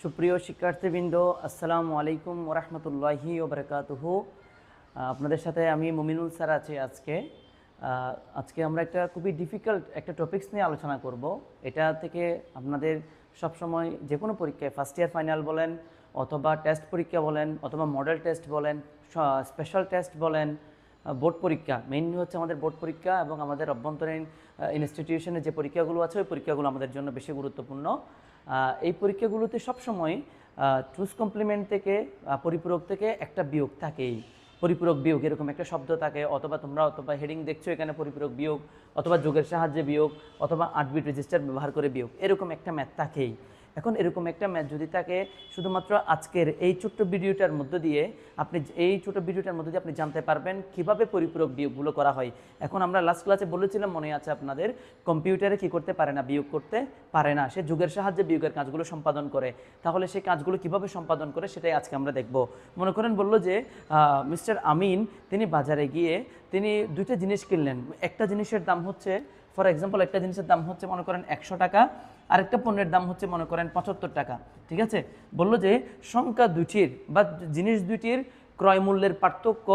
সুপ্রিয় শিক্ষার্থীবৃন্দ, আসসালামু আলাইকুম ওরহমতুল্লাহি ওবরাকাতুহু। আপনাদের সাথে আমি মুমিনুল স্যার আছি। আজকে আমরা একটা খুবই ডিফিকাল্ট একটা টপিকস নিয়ে আলোচনা করব। এটা থেকে আপনাদের সবসময় যে কোনো পরীক্ষায় ফার্স্ট ইয়ার ফাইনাল বলেন, অথবা টেস্ট পরীক্ষা বলেন, অথবা মডেল টেস্ট বলেন, স্পেশাল টেস্ট বলেন, বোর্ড পরীক্ষা, মেইনলি হচ্ছে আমাদের বোর্ড পরীক্ষা এবং আমাদের অভ্যন্তরীণ ইনস্টিটিউশনের যে পরীক্ষাগুলো আছে ওই পরীক্ষাগুলো আমাদের জন্য বেশি গুরুত্বপূর্ণ। এই পরীক্ষাগুলোতে সবসময় চুজ কমপ্লিমেন্ট থেকে পরিপূরক থেকে একটা বিয়োগ থাকেই। পরিপূরক বিয়োগ এরকম একটা শব্দ থাকে, অথবা হেডিং দেখছো এখানে পরিপূরক বিয়োগ, অথবা যোগের সাহায্যে বিয়োগ, অথবা 8 বিট রেজিস্টার ব্যবহার করে বিয়োগ, এরকম একটা ম্যাথ থাকেই। এখন এরকম একটা ম্যাথ যদি থাকে, শুধুমাত্র আজকের এই ছোট্ট ভিডিওটার মধ্য দিয়ে আপনি জানতে পারবেন কিভাবে পরিপূরক বিয়োগগুলো করা হয়। এখন আমরা লাস্ট ক্লাসে বলেছিলাম, মনে আছে আপনাদের, কম্পিউটারে কি করতে পারে না, বিয়োগ করতে পারে না, সে যোগের সাহায্যে বিয়োগের কাজগুলো সম্পাদন করে। তাহলে সেই কাজগুলো কিভাবে সম্পাদন করে সেটাই আজকে আমরা দেখব। মনে করেন বলল যে মিস্টার আমিন তিনি বাজারে গিয়ে তিনি দুইটা জিনিস কিনলেন। একটা জিনিসের দাম হচ্ছে, ফর এক্সাম্পল, একটা জিনিসের দাম হচ্ছে মনে করেন 100 টাকা, আরেকটা পণ্যের দাম হচ্ছে মনে করেন 75 টাকা। ঠিক আছে, বললো যে সংখ্যা দুটির বা জিনিস দুটির ক্রয় মূল্যের পার্থক্য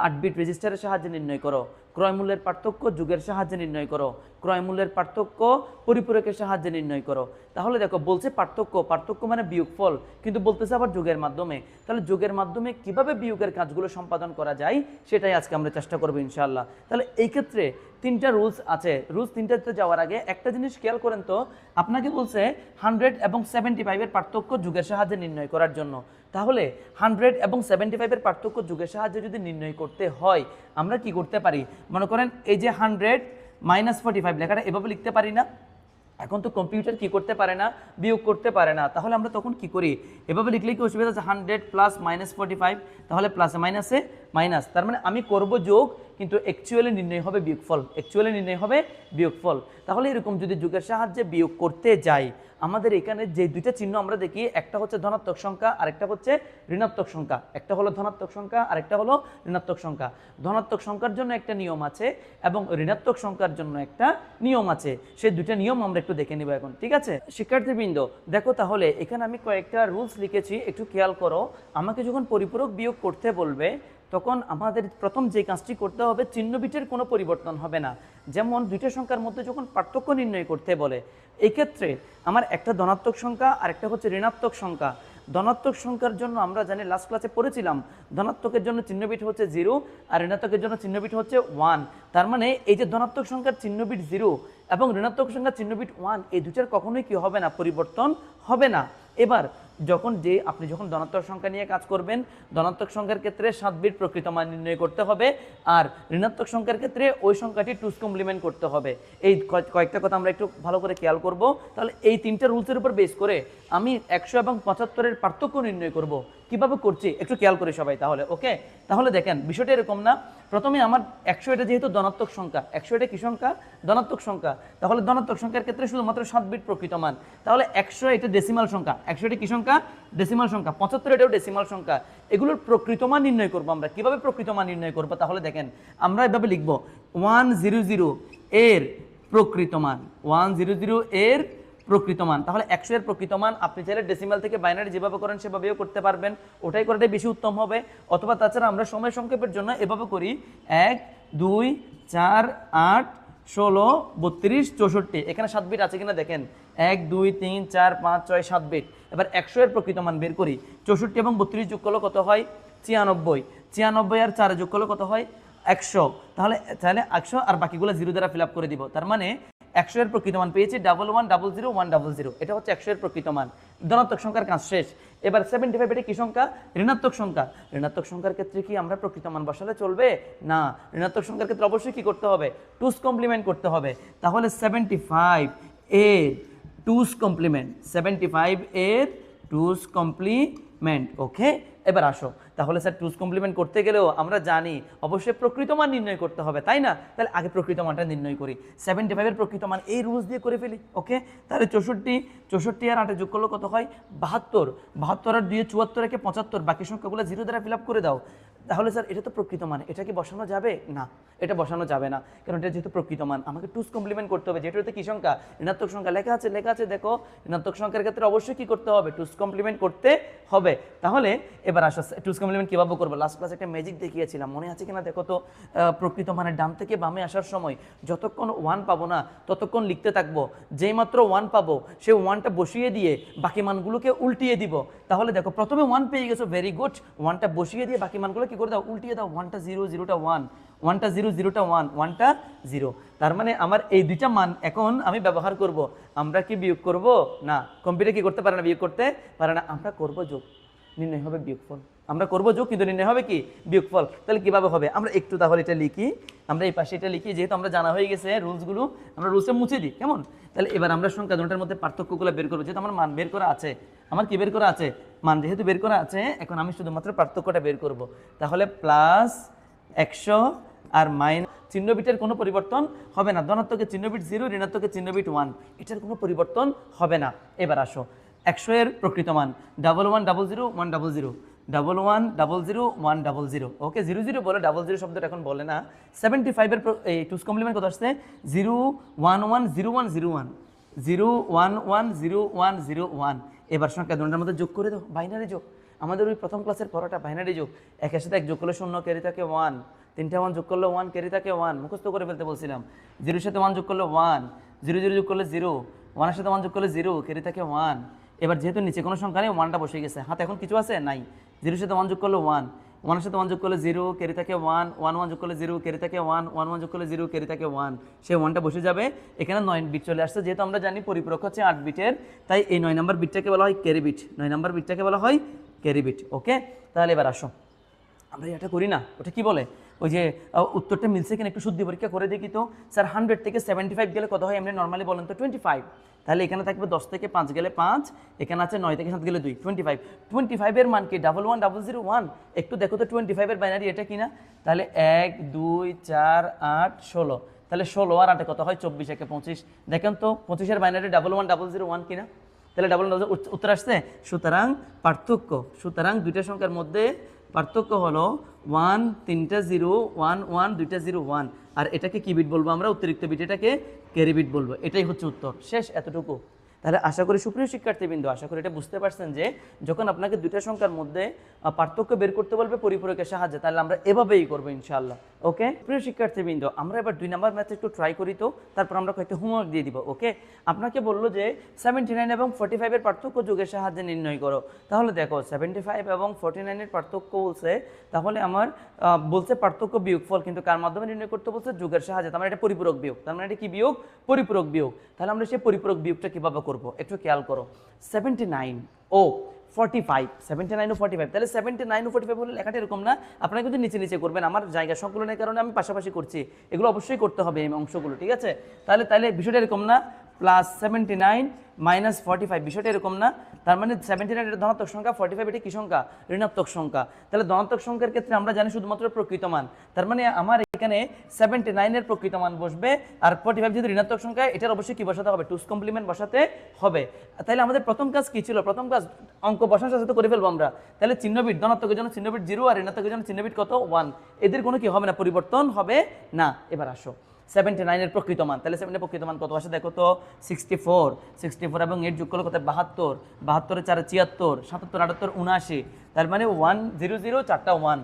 8 বিট রেজিস্টারের সাহায্যে নির্ণয় করো, ক্রয় মূল্যের পার্থক্য যুগের সাহায্যে নির্ণয় করো, ক্রয় মূল্যের পার্থক্য পরিপূরকের সাহায্যে নির্ণয় করো। তাহলে দেখো বলছে পার্থক্য মানে বিয়োগফল, কিন্তু বলতেছে আবার যোগের মাধ্যমে। তাহলে যোগের মাধ্যমে কিভাবে বিয়োগের কাজগুলো সম্পাদন করা যায় সেটাই আজকে আমরা চেষ্টা করবো ইনশাআল্লাহ। তাহলে এই ক্ষেত্রে তিনটা রুলস আছে। রুলস তিনটাতে যাওয়ার আগে একটা জিনিস খেয়াল করেন তো, আপনাকে বলছে 100 এবং 75-এর পার্থক্য যুগের সাহায্যে নির্ণয় করার জন্য। তাহলে 100 এবং 75-এর পার্থক্য যুগের সাহায্যে যদি নির্ণয় করতে হয়, আমরা কি করতে পারি? মনে করেন এই যে 100 - 45 লেখাটা এভাবে লিখতে পারি না? এখন তো কম্পিউটার কি করতে পারে না, বিয়োগ করতে পারে না। তাহলে আমরা তখন কি করি? এভাবে লিখলে কি অসুবিধা আছে? 100 + -45, তাহলে প্লাসে মাইনাসে মাইনাস, তার মানে আমি করব যোগ, কিন্তু অ্যাকচুয়ালি নির্ণয় হবে বিয়োগফল। তাহলে এরকম যদি যোগের সাহায্যে বিয়োগ করতে যাই, আমাদের এখানে যে দুইটা চিহ্ন আমরা দেখি, একটা হচ্ছে ধনাত্মক সংখ্যা, আরেকটা হচ্ছে ঋণাত্মক সংখ্যা। একটা হলো ধনাত্মক সংখ্যা, আরেকটা হলো ঋণাত্মক সংখ্যা। ধনাত্মক সংখ্যার জন্য একটা নিয়ম আছে এবং ঋণাত্মক সংখ্যার জন্য একটা নিয়ম আছে। সেই দুইটা নিয়ম আমরা একটু দেখে নিব এখন। ঠিক আছে শিক্ষার্থীবৃন্দ, দেখো তাহলে এখানে আমি কয়েকটা রুলস লিখেছি, একটু খেয়াল করো। আমাকে যখন পরিপূরক বিয়োগ করতে বলবে, তখন আমাদের প্রথম যে কাজটি করতে হবে, চিহ্ন বিটের কোনো পরিবর্তন হবে না। যেমন দুইটা সংখ্যার মধ্যে যখন পার্থক্য নির্ণয় করতে বলে, এই ক্ষেত্রে আমার একটা ধনাত্মক সংখ্যা আর একটা হচ্ছে ঋণাত্মক সংখ্যা। ধনাত্মক সংখ্যার জন্য আমরা জানি, লাস্ট ক্লাসে পড়েছিলাম, ধনাত্মকের জন্য চিহ্ন বিট হচ্ছে 0 আর ঋণাত্মকের জন্য চিহ্ন বিট হচ্ছে 1। তার মানে এই যে ধনাত্মক সংখ্যার চিহ্ন বিট 0 এবং ঋণাত্মক সংখ্যার চিহ্ন বিট 1, এই দুটার কখনোই কি হবে না, পরিবর্তন হবে না। এবার আপনি যখন ধনাত্মক সংখ্যা নিয়ে কাজ করবেন, ধনাত্মক সংখ্যার ক্ষেত্রে 7 বিট প্রকৃত মান নির্ণয় করতে হবে, আর ঋণাত্মক সংখ্যার ক্ষেত্রে ওই সংখ্যাটি টুস কমপ্লিমেন্ট করতে হবে। এই কয়েকটা কথা আমরা একটু ভালো করে খেয়াল করব। তাহলে এই তিনটা রুলসের উপর বেস করে আমি 100 এবং 75-এর পার্থক্য নির্ণয় করব। কিভাবে করছি একটু খেয়াল করে সবাই। তাহলে ওকে, তাহলে দেখেন বিষয়টা এরকম না। প্রথমে আমার 100 এটা যেহেতু ধনাত্মক সংখ্যা, 100 এটা কি সংখ্যা? ধনাত্মক সংখ্যা। তাহলে ধনাত্মক সংখ্যার ক্ষেত্রে শুধুমাত্র 7 বিট প্রকৃত মান। তাহলে 100 এটা ডেসিমাল সংখ্যা, 100 এটা কি সংখ্যা? ডেসিমাল সংখ্যা। 75 এটাও ডেসিমাল সংখ্যা। এগুলোর প্রকৃত মান নির্ণয় করবো আমরা। কিভাবে প্রকৃত মান নির্ণয় করবো? তাহলে দেখেন আমরা এভাবে লিখবো, 100 এর প্রকৃত মান, 100 এর প্রকৃত মান। তাহলে 100 এর প্রকৃত মান আপনি চাইলে ডেসিমাল থেকে বাইনারি যেভাবে করেন সেভাবেও করতে পারবেন, ওটাই করাটাই বেশি উত্তম হবে। অথবা তাছাড়া আমরা সময় সংক্ষেপের জন্য এভাবে করি, 1 2 4 8 16 32 64। এখানে 7 বিট আছে কিনা দেখেন, 1 2 3 4 5 6 7 বিট। এবার 100 এর প্রকৃত মান বের করি, 64 এবং 32 যোগ করলে কত হয়? 96। 96 আর 4 যোগ করলে কত হয়? 100। তাহলে 100 আর বাকিগুলো 0 দ্বারা ফিল আপ করে দিব। তার মানে 100 এর প্রকৃত মান পেয়েছি 1100 এটা হচ্ছে 100 এর প্রকৃত মান। ধনাত্মক সংখ্যার কাজ শেষ। এবার 75 এটা কি সংখ্যা? ঋণাত্মক সংখ্যা। ঋণাত্মক সংখ্যার ক্ষেত্রে কি আমরা প্রকৃত মান বসালে চলবে না? ঋণাত্মক সংখ্যার ক্ষেত্রে অবশ্যই কি করতে হবে? টুস কমপ্লিমেন্ট করতে হবে। তাহলে 75 এর টুস কমপ্লিমেন্ট, 75 এর টুস কমপ্লিমেন্ট। ওকে, এবার আসো। তাহলে স্যার টুস কমপ্লিমেন্ট করতে গেলেও আমরা জানি অবশ্যই প্রকৃত মান নির্ণয় করতে হবে, তাই না? তাহলে আগে প্রকৃত মানটা নির্ণয় করি। 75 এর প্রকৃত মান এই রুলস দিয়ে করে ফেলি। ওকে, তাহলে 64 আর 8 যোগ করলে কত হয়? 72। 72 আর 2 74 একে 75, বাকি সংখ্যাগুলো 0 দ্বারা ফিল আপ করে দাও। তাহলে স্যার এটা তো প্রকৃত মান, এটা কি বসানো যাবে না? এটা বসানো যাবে না, কারণ এটা যেহেতু প্রকৃত মান আমাকে টুস কমপ্লিমেন্ট করতে হবে। যেটাতে কি সংখ্যা? ঋণাত্মক সংখ্যা লেখা আছে দেখো ঋণাত্মক সংখ্যার ক্ষেত্রে অবশ্যই কি করতে হবে? টুস কমপ্লিমেন্ট করতে হবে। তাহলে এবার আসো টুস কমপ্লিমেন্ট কিভাবে করবো, লাস্ট ক্লাসে একটা ম্যাজিক দেখিয়েছিলাম, মনে আছে কিনা দেখো তো। প্রকৃত মানের ডান থেকে বামে আসার সময় যতক্ষণ 1 পাবো না ততক্ষণ লিখতে থাকবো, যেই মাত্র 1 পাবো সে 1টা বসিয়ে দিয়ে বাকি মানগুলোকে উল্টিয়ে দিব। তাহলে দেখো প্রথমে 1 পেয়ে গেছো, ভেরি গুড, 1টা বসিয়ে দিয়ে বাকি মানগুলো কি করে দাও? উল্টিয়ে দাও। 1টা 0, 0টা 1, 1টা 0, 0টা 1, 1টা 0। তার মানে আমার এই দুইটা মান এখন আমি ব্যবহার করব। আমরা কি বিয়োগ করব না? কম্পিউটার কি করতে পারে না? বিয়োগ করতে পারে না। আমরা করব যোগ, নির্ণয় হবে বিয়োগফল। আমরা করব যোগ, কিন্তু নির্ণয় হবে কি? বিয়োগফল। তাহলে কিভাবে হবে? আমরা একটু তাহলে এটা লিখি, আমরা এই পাশে এটা লিখি, যেহেতু আমরা জানা হয়ে গেছে রুলসগুলো, আমরা রুলসটা মুছে দিই, কেমন? তাহলে এবার আমরা সংখ্যা দুটোর মধ্যে পার্থক্যগুলো বের করবো। যেহেতু আমার মান বের করা আছে, আমার কি বের করা আছে? মান যেহেতু বের করা আছে, এখন আমি শুধুমাত্র পার্থক্যটা বের করব। তাহলে প্লাস 100 আর মাইনাস, চিহ্ন বিটের কোনো পরিবর্তন হবে না। ধনাত্মকের চিহ্ন বিট 0, ঋণাত্মকের চিহ্ন বিট 1, এটার কোনো পরিবর্তন হবে না। এবার আসো 100 এর প্রকৃত মান 1100 100, 1100 100। ওকে, 00 বলে, 00 শব্দটা এখন বলে না। 75 এর এই টুস কমপ্লিমেন্ট কত আসছে? 0110101, 0110101। এবার সংখ্যা দুটোর মধ্যে যোগ করে দাও, বাইনারি যোগ। আমাদের ওই প্রথম ক্লাসের পড়াটা বাইনারি যোগ। একের সাথে এক যোগ করলে 0, ক্যারি থাকে 1, 3টা 1 যোগ করলে 1, ক্যারি থাকে 1, মুখস্থ করে ফেলতে বলছিলাম। 0 সাথে 1 যোগ করলে 1, 0 0 যোগ করলে 0, 1 এর সাথে 1 যোগ করলে 0, ক্যারি থাকে 1। এবার যেহেতু নিচে কোনো সংখ্যা নেই, 1টা বসে গেছে, হাতে এখন কিছু আছে নাই। 0 সাথে 1 যোগ করলে 1, 1 এর সাথে 1 যোগ করলে 0, ক্যারি থাকে 1, 1 1 যোগ করলে 0, ক্যারি থাকে 1, 1 1 যোগ করলে 0, ক্যারি থাকে 1। সেই 1টা বসে যাবে। এখানে 9 বিট চলে আসছে, যেহেতু আমরা জানি পরিপূরক হচ্ছে 8 বিটের, তাই এই 9 নম্বর বিটটাকে বলা হয় ক্যারি বিট। 9 নম্বর বিটটাকে বলা হয় ক্যারি বিট। ওকে, তাহলে এবার আসো আমরা এটা করি না, ওটা কি বলে, ওই যে উত্তরটা মিলছে কিনা একটু শুদ্ধি পরীক্ষা করে দেখি তো। স্যার 100 থেকে 75 গেলে কত হয় এমনি নর্মালি বলেন তো? 25। তাহলে এখানে থাকবে 10 থেকে 5 গেলে 5, এখানে আছে 9 থেকে 7 গেলে 2, 25। 25 এর মান কি? 11001। একটু দেখো তো 25 এর বাইনারি এটা কিনা। তাহলে 1 2 4 8 16, তাহলে 16 আর 8 কত হয়? 24, একে 25। দেখেন তো 25 এর বাইনারি 11001 কিনা। তাহলে 11000 উত্তর আসছে। সুতরাং পার্থক্য, সুতরাং দুইটা সংখ্যার মধ্যে পার্থক্য হলো 1 3টা 0, 1 1 2টা 0 1। আর এটাকে কি বিট বলবো আমরা? অতিরিক্ত বিট, এটাকে ক্যারি বিট বলবো। এটাই হচ্ছে উত্তর, শেষ, এতটুকু। তাহলে আশা করি সুপ্রিয় শিক্ষার্থীবৃন্দ, আশা করি এটা বুঝতে পারছেন যে যখন আপনাকে দুইটা সংখ্যার মধ্যে পার্থক্য বের করতে বলবে পরিপূরকের সাহায্যে, তাহলে আমরা এভাবেই করবো ইনশাআল্লাহ। ওকে প্রিয় শিক্ষার্থীবৃন্দ, আমরা এবার 2 নম্বর ম্যাথ একটু ট্রাই করি তো, তারপর আমরা কয়েকটা হোমওয়ার্ক দিয়ে দিব। ওকে, আপনাকে বললো যে 79 এবং 45 এর পার্থক্য যোগের সাহায্যে নির্ণয় করো। তাহলে দেখো 75 এবং 49 এর পার্থক্য বলছে, তাহলে আমার বলছে পার্থক্য বিয়োগফল, কিন্তু কার মাধ্যমে নির্ণয় করতে বলছে? যোগের সাহায্যে। তার মানে এটা পরিপূরক বিয়োগ, তার মানে এটা কি বিয়োগ? পরিপূরক বিয়োগ। তাহলে আমরা সেই পরিপূরক বিয়োগটা কিভাবে করব একটু খেয়াল করো। 79 ও 45, 79 ও 45, তাহলে 79 ও 45 বলে লেখাটা এরকম না, আপনারা কিন্তু নিচে নিচে করবেন। আমার জায়গা সংকুলনের কারণে আমি পাশাপাশি করছি, এগুলো অবশ্যই করতে হবে এই অংশগুলো, ঠিক আছে? তাহলে বিষয়টা এরকম না, প্লাস 79 মাইনাস 45, বিষয়টা এরকম না। তার মানে 79 এটা ধনাত্মক সংখ্যা, 45 এটা কি সংখ্যা? ঋণাত্মক সংখ্যা। তাহলে ধনাত্মক সংখ্যার ক্ষেত্রে আমরা জানি শুধুমাত্র প্রকৃত মান, তার মানে আমার এখানে 79 এর প্রকৃত মান বসবে, আর 45 যেহেতু ঋণাত্মক সংখ্যা, এটার অবশ্যই কি বসাতে হবে? টুস কমপ্লিমেন্ট বসাতে হবে। তাহলে আমাদের প্রথম কাজ কি ছিল? প্রথম কাজ অঙ্ক বসানোর সাথে করে ফেলবো আমরা। তাহলে চিহ্নবিট, ধনাত্মকের জন্য চিহ্নবিট 0 আর ঋণাত্মকের জন্য চিহ্নবিট কত? 1। এদের কোনো কি হবে না? পরিবর্তন হবে না। এবার আসো 79 এর প্রকৃত মান, তাহলে 7 এর প্রকৃত মান কত আসে দেখো তো? 64 এবং 8 যোগ করলে কত? 72, 72 4 76, 77 78 79। তার মানে 100 4টা 1,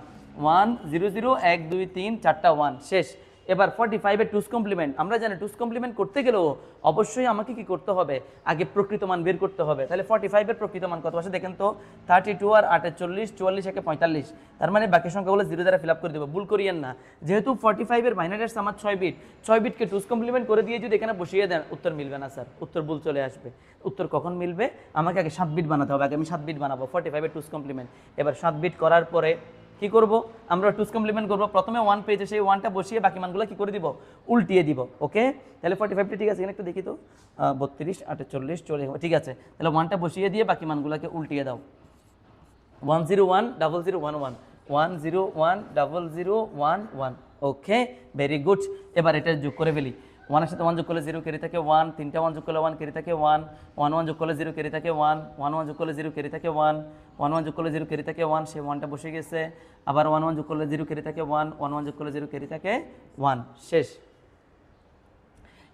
100 1 2 3 4টা 1, শেষ। এবার 45 এর টুস কমপ্লিমেন্ট, আমরা জানি টুস কমপ্লিমেন্ট করতে গেলেও অবশ্যই আমাকে কি করতে হবে? আগে প্রকৃত মান বের করতে হবে। তাহলে 45 এর প্রকৃত মান কত আসে দেখেন তো? 32 আর 8 40, 44 একে 45। তার মানে বাকি সংখ্যাগুলো 0 দ্বারা ফিল আপ করে দেবো, ভুল করিয়েন না। যেহেতু 45 এর বাইনারি আসছে আমার 6 বিট, 6 বিটকে টুস কমপ্লিমেন্ট করে দিয়ে যদি এখানে বসিয়ে দেন, উত্তর মিলবে না স্যার, উত্তর ভুল চলে আসবে। উত্তর কখন মিলবে? আমাকে আগে 7 বিট বানাতে হবে, আগে আমি 7 বিট বানাবো 45 এর টুস কমপ্লিমেন্ট। এবার 7 বিট করার পরে কি করব? আমরা টুস কমপ্লিমেন্ট করব। প্রথমে 1 পেয়েছে, সেই 1টা বসিয়ে বাকি মানগুলো কি করে দিব? উল্টিয়ে দিব। ওকে, তাহলে 45টা ঠিক আছে, এখানে একটু দেখি তো, 32 48 40, ঠিক আছে। তাহলে 1টা বসিয়ে দিয়ে বাকি মানগুলোকে উল্টিয়ে দাও। 101 0011, 101 0011। ওকে, ভেরি গুড। এবার এটা যোগ করে ফেলি। ওয়ানের সাথে ওয়ান যোগ করলে জিরো ক্যারি থাকে ওয়ান, তিনটা ওয়ান যোগ করলে ওয়ান ক্যারি থাকে ওয়ান, ওয়ান ওয়ান যোগ করলে জিরো ক্যারি থাকে ওয়ান, ওয়ান ওয়ান যোগ করলে জিরো ক্যারি থাকে ওয়ান, ওয়ান ওয়ান যোগ করলে জিরো ক্যারি থাকে ওয়ান, সে ওয়ানটা বসে গেছে। আবার ওয়ান ওয়ান যোগ করলে জিরো ক্যারি থাকে ওয়ান, ওয়ান ওয়ান যোগ করলে জিরো ক্যারি থাকে ওয়ান, শেষ।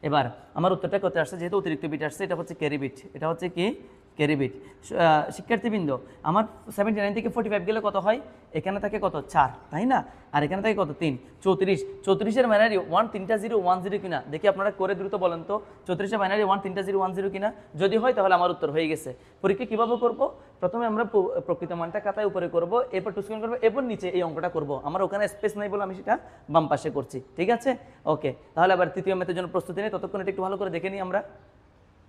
এবার আমার উত্তরটা করতে আসছে, যেহেতু অতিরিক্ত বিট আসছে, এটা হচ্ছে ক্যারি বিট, এটা হচ্ছে কি ক্যারি বিট। শিক্ষার্থীবৃন্দ, আমার 79 থেকে 45 গেলে কত হয়? এখানে থাকে কত 4, তাই না? আর এখানে থাকে কত 3, 34। 34-এর বাইনারি 1 3টা 0 1 0 কিনা দেখি আপনারা করে দ্রুত বলেন তো। 34-এর বাইনারি 1 3টা 0 1 0 কিনা? যদি হয় তাহলে আমার উত্তর হয়ে গেছে। পরীক্ষা কিভাবে করব? প্রথমে আমরা প্রকৃত মানটা খাতায় উপরে করব, এরপর টু স্ক্রিন করব, এরপর নিচে এই অঙ্কটা করব। আমার ওখানে স্পেস নাই বলে আমি সেটা বাম পাশে করছি, ঠিক আছে? ওকে, তাহলে আবার তৃতীয় ম্যাথের জন্য প্রস্তুতি নেই, ততক্ষণ এটা একটু ভালো করে দেখে নিই আমরা।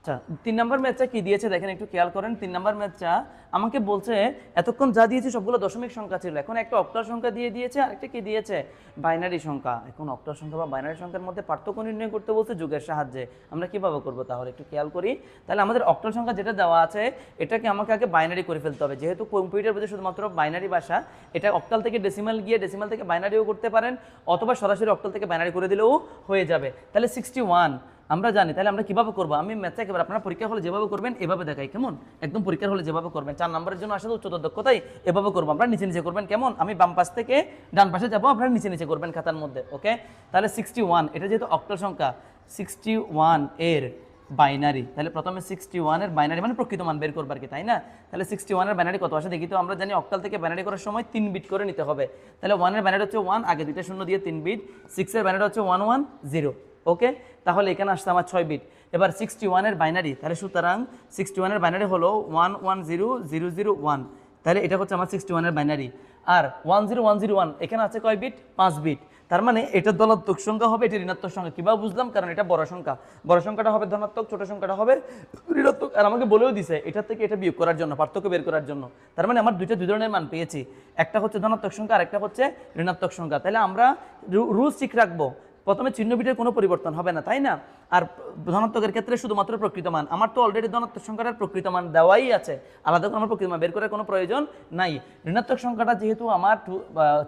আচ্ছা, 3 নম্বর ম্যাথটা কি দিয়েছে দেখেন, একটু খেয়াল করেন। 3 নম্বর ম্যাথটা আমাকে বলছে এতক্ষণ যা দিয়েছে সবগুলো দশমিক সংখ্যা ছিল, এখন একটা অক্টাল সংখ্যা দিয়ে দিয়েছে, আরেকটা কি দিয়েছে? বাইনারি সংখ্যা। এখন অক্টাল সংখ্যা বা বাইনারি সংখ্যার মধ্যে পার্থক্য নির্ণয় করতে বলছে যোগের সাহায্যে। আমরা কিভাবে করব তাহলে একটু খেয়াল করি। তাহলে আমাদের অক্টাল সংখ্যা যেটা দেওয়া আছে এটাকে আমাকে আগে বাইনারি করে ফেলতে হবে, যেহেতু কম্পিউটার বোঝে শুধুমাত্র বাইনারি ভাষা। এটা অক্টাল থেকে ডেসিমাল গিয়ে ডেসিমাল থেকে বাইনারিও করতে পারেন, অথবা সরাসরি অক্টাল থেকে বাইনারি করে দিলেও হয়ে যাবে। তাহলে 61 আমরা জানি, তাহলে আমরা কিভাবে করবো? আমি ম্যাথটা একেবারে আপনারা পরীক্ষা হলে যেভাবে করবেন এভাবে দেখাই, কেমন? একদম পরীক্ষার হলে যেভাবে করবেন 4 নম্বরের জন্য আসলে উচ্চতর দক্ষতাই এভাবে করবো আমরা। নিচে নিচে করবেন, কেমন? আমি বাম পাশ থেকে ডান পাশে যাবো, আপনারা নিচে নিচে করবেন খাতার মধ্যে, ওকে? তাহলে 61, এটা যেহেতু অক্টাল সংখ্যা, 61 এর বাইনারি, তাহলে প্রথমে 61 এর বাইনারি মানে প্রকৃত মান বের করবার কি, তাই না? তাহলে 61 এর বাইনারি কত আসে দেখি তো। আমরা জানি অক্টাল থেকে বাইনারি করার সময় 3 বিট করে নিতে হবে। তাহলে 1 এর বাইনারি হচ্ছে 1, আগে দুইটা শূন্য দিয়ে 3 বিট। 6 এর বাইনারি হচ্ছে 1 1 0, ওকে? তাহলে এখানে আসছে আমার 6 বিট। এবার 61 এর বাইনারি, তাহলে সুতরাং 61 এর বাইনারি হলো 1 1 0 0 0 1, তাহলে এটা হচ্ছে আমার 61 এর বাইনারি। আর 1 0 1 0 1 এখানে আছে কয় বিট? 5 বিট। তার মানে এটা ধনাত্মক সংখ্যা হবে, এটা ঋণাত্মক সংখ্যা। কিভাবে বুঝলাম? কারণ এটা বড় সংখ্যা, বড় সংখ্যাটা হবে ধনাত্মক, ছোট সংখ্যাটা হবে ঋণাত্মক। আর আমাকে বলেও দিছে এটা থেকে এটা বিয়োগ করার জন্য, পার্থক্য বের করার জন্য। তার মানে আমার দুই ধরনের মান পেয়েছি, একটা হচ্ছে ধনাত্মক সংখ্যা আর একটা হচ্ছে ঋণাত্মক সংখ্যা। তাহলে আমরা রুলস ঠিক রাখবো, প্রথমে চিহ্ন বিটের কোনো পরিবর্তন হবে না, তাই না? আর ধনাত্মকের ক্ষেত্রে শুধুমাত্র প্রকৃত মান। আমার তো অলরেডি ধনাত্মক সংখ্যাটার প্রকৃত মান দেওয়াই আছে, আলাদা করে আমার প্রকৃত মান বের করার কোনো প্রয়োজন নাই। ঋণাত্মক সংখ্যাটা যেহেতু আমার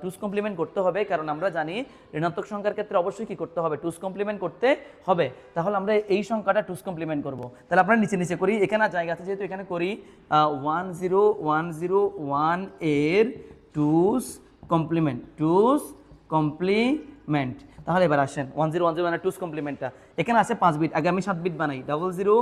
টুস কমপ্লিমেন্ট করতে হবে, কারণ আমরা জানি ঋণাত্মক সংখ্যার ক্ষেত্রে অবশ্যই কি করতে হবে? টুস কমপ্লিমেন্ট করতে হবে। তাহলে আমরা এই সংখ্যাটা টুস কমপ্লিমেন্ট করব। তাহলে আপনারা নিচে নিচে করি, এখানে জায়গা আছে যেহেতু এখানে করি। 1 0 1 0 1 এর টুস কমপ্লিমেন্ট, টুস কমপ্লিমেন্ট। তাহলে এবার আসেন 1 0 1 0 মানে টুস কমপ্লিমেন্টটা এখানে আছে 5 বিট, আগে আমি 7 বিট বানাই। 0 0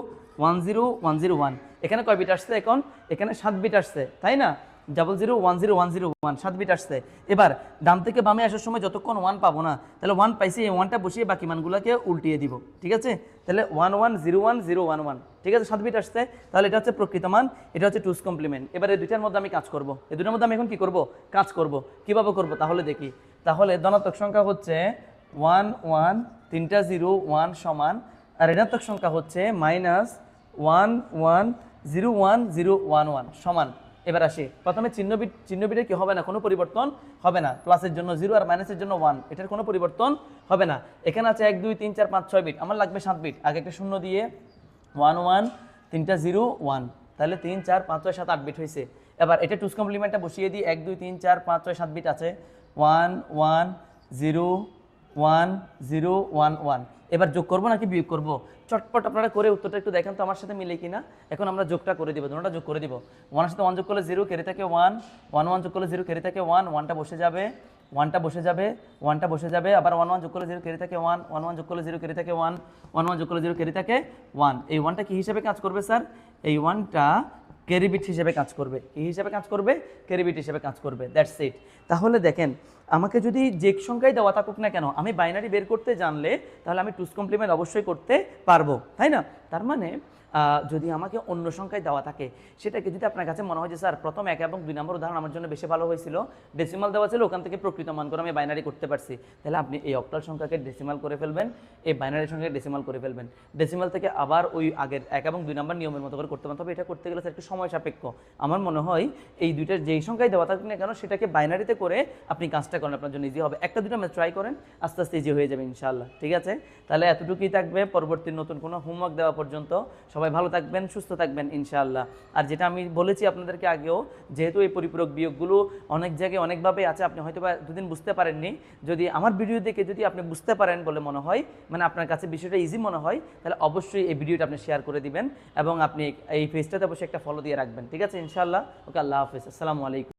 1 0 1 0 1, এখানে কয় বিট আসছে? এখন এখানে 7 বিট আসছে, তাই না? 0 0 1 0 1 0 1, 7 বিট আসছে। এবার ডান থেকে বামে আসার সময় যতক্ষণ 1 পাবো না, তাহলে 1 পাইছি, এই 1টা বসিয়ে বাকি মানগুলোকে উল্টিয়ে দিব, ঠিক আছে? তাহলে 1 1 0 1 0 1 1, ঠিক আছে? 7 বিট আসছে, তাহলে এটা হচ্ছে প্রকৃত মান, এটা হচ্ছে টুস কমপ্লিমেন্ট। এবার এই দুইটার মধ্যে আমি কাজ করব, এই দুইটার মধ্যে আমি এখন কি করব? কাজ করব। কিভাবে করব তাহলে দেখি। তাহলে ধনাত্মক সংখ্যা হচ্ছে 1 1 3টা 0 1 সমান, আর ঋণাত্মক সংখ্যা হচ্ছে -1 1 0 1 0 1 1 সমান। এবার আসি, প্রথমে চিহ্ন বিটের কি হবে না? কোনো পরিবর্তন হবে না। প্লাসের জন্য 0 আর মাইনাসের জন্য 1, এটার কোনো পরিবর্তন হবে না। এখানে আছে 1 2 3 4 5 6 বিট, আমার লাগবে 7 বিট। আগে একটা শূন্য দিয়ে 1 1 3টা 0 1, তাহলে 3 4 5 6 7 8 বিট হয়েছে। এবার এটা টুস কমপ্লিমেন্টটা বসিয়ে দিই, 1 2 3 4 5 6 7 বিট আছে। 1 1 0 1 0 1 1। এবার যোগ করবো নাকি বিয়োগ করবো? চটপট আপনারা করে উত্তরটা একটু দেখেন তো আমার সাথে মিলে কিনা। এখন আমরা যোগটা করে দিব, দুটোটা যোগ করে দিব। 1 এর সাথে 1 যোগ করলে 0, ক্যারি থাকে 1 1 1 যোগ করলে 0, ক্যারি থাকে 1 1টা বসে যাবে, 1টা বসে যাবে, 1টা বসে যাবে। আবার 1 1 যোগ করলে 0, ক্যারি থাকে 1 1 1 যোগ করলে 0, ক্যারি থাকে 1 1 1 যোগ করলে 0, ক্যারি থাকে 1। এই 1টা কি হিসেবে কাজ করবে স্যার? এই 1টা ক্যারি বিট হিসেবে কাজ করবে। কি হিসেবে কাজ করবে? ক্যারি বিট হিসেবে কাজ করবে, দ্যাটস ইট। তাহলে দেখেন, আমাকে যদি যে সংখ্যাই দেওয়া থাকুক না কেন, আমি বাইনারি বের করতে জানলে তাহলে আমি টুস কমপ্লিমেন্ট অবশ্যই করতে পারবো, তাই না? তার মানে যদি আমাকে অন্য সংখ্যায় দেওয়া থাকে, সেটাকে যদি আপনার কাছে মনে হয় যে স্যার প্রথম 1 এবং 2 নম্বর উদাহরণ আমার জন্য বেশি ভালো হয়েছিল, ডেসিমাল দেওয়া ছিল, ওখান থেকে প্রকৃত মান করে আমি বাইনারি করতে পারছি, তাহলে আপনি এই অক্টাল সংখ্যাকে ডেসিমাল করে ফেলবেন, এই বাইনারি সংখ্যাকে ডেসিমাল করে ফেলবেন। ডেসিমাল থেকে আবার ওই আগের 1 এবং 2 নম্বর নিয়মের মতো করে করতে পারেন। তবে এটা করতে গেলে স্যার একটু সময় সাপেক্ষ। আমার মনে হয় এই দুইটার যেই সংখ্যায় দেওয়া থাকুক না কেন, সেটাকে বাইনারিতে করে আপনি কাজটা করেন, আপনার জন্য ইজি হবে। একটা দুটো ম্যাথ ট্রাই করেন, আস্তে আস্তে ইজি হয়ে যাবে ইনশাআল্লাহ, ঠিক আছে? তাহলে এতটুকুই থাকবে, পরবর্তী নতুন কোনো হোমওয়ার্ক দেওয়া পর্যন্ত সবাই সবাই ভালো থাকবেন, সুস্থ থাকবেন ইনশাআল্লাহ। আর যেটা আমি বলেছি আপনাদেরকে আগেও, যেহেতু এই পরিপূরক বিয়োগগুলো অনেক জায়গায় অনেকভাবে আছে, আপনি হয়তো বা দুদিন বুঝতে পারেননি, যদি আমার ভিডিও দেখে যদি আপনি বুঝতে পারেন বলে মনে হয়, মানে আপনার কাছে বিষয়টা ইজি মনে হয়, তাহলে অবশ্যই এই ভিডিওটা আপনি শেয়ার করে দিবেন এবং আপনি এই পেজটাতে অবশ্যই একটা ফলো দিয়ে রাখবেন। ঠিক আছে ইনশাআল্লাহ। ওকে, আল্লাহ হাফিজ, আসসালামু আলাইকুম।